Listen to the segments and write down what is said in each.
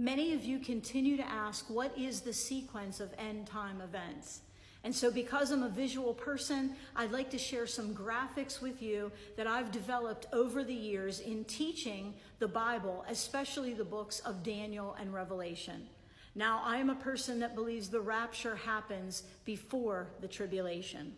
Many of you continue to ask, what is the sequence of end time events? And so because I'm a visual person, I'd like to share some graphics with you that I've developed over the years in teaching the Bible, especially the books of Daniel and Revelation. Now, I am a person that believes the rapture happens before the tribulation.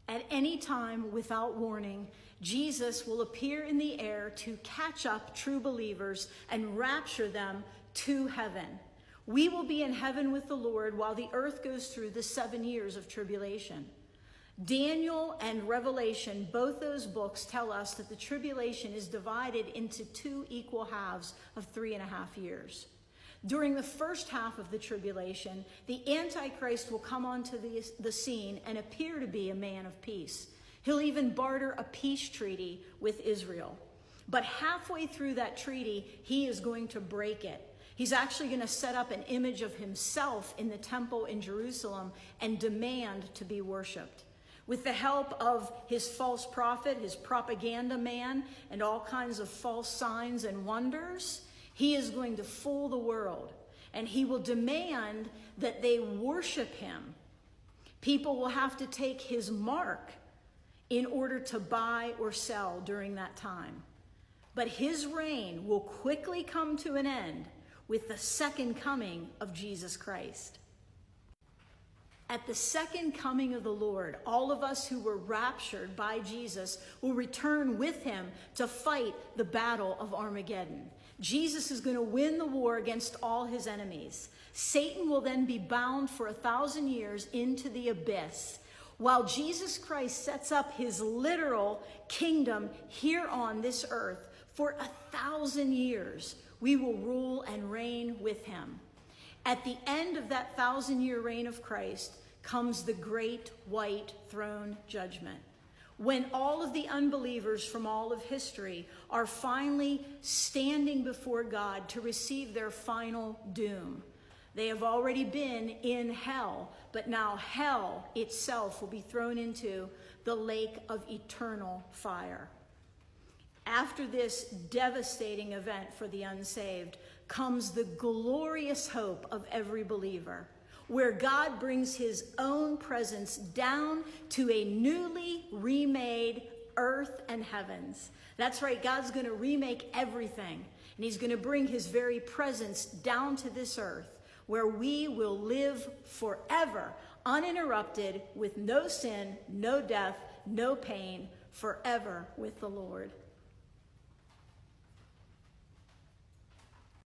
At any time, without warning, Jesus will appear in the air to catch up true believers and rapture them to heaven. We will be in heaven with the Lord while the earth goes through the 7 years of tribulation. Daniel and Revelation, both those books tell us that the tribulation is divided into 2 equal halves of 3.5 years. During the first half of the tribulation, the Antichrist will come onto the scene and appear to be a man of peace. He'll even barter a peace treaty with Israel. But halfway through that treaty, he is going to break it. He's actually going to set up an image of himself in the temple in Jerusalem and demand to be worshiped. With the help of his false prophet, his propaganda man, and all kinds of false signs and wonders, he is going to fool the world, and he will demand that they worship him. People will have to take his mark in order to buy or sell during that time. But his reign will quickly come to an end with the second coming of Jesus Christ. At the second coming of the Lord, all of us who were raptured by Jesus will return with him to fight the battle of Armageddon. Jesus is going to win the war against all his enemies. Satan will then be bound for 1,000 years into the abyss, while Jesus Christ sets up his literal kingdom here on this earth for 1,000 years. We will rule and reign with him. At the end of that 1,000-year reign of Christ comes the great white throne judgment, when all of the unbelievers from all of history are finally standing before God to receive their final doom. They have already been in hell, but now hell itself will be thrown into the lake of eternal fire. After this devastating event for the unsaved comes the glorious hope of every believer, where God brings his own presence down to a newly remade earth and heavens. That's right, God's going to remake everything, and he's going to bring his very presence down to this earth, where we will live forever, uninterrupted, with no sin, no death, no pain, forever with the Lord.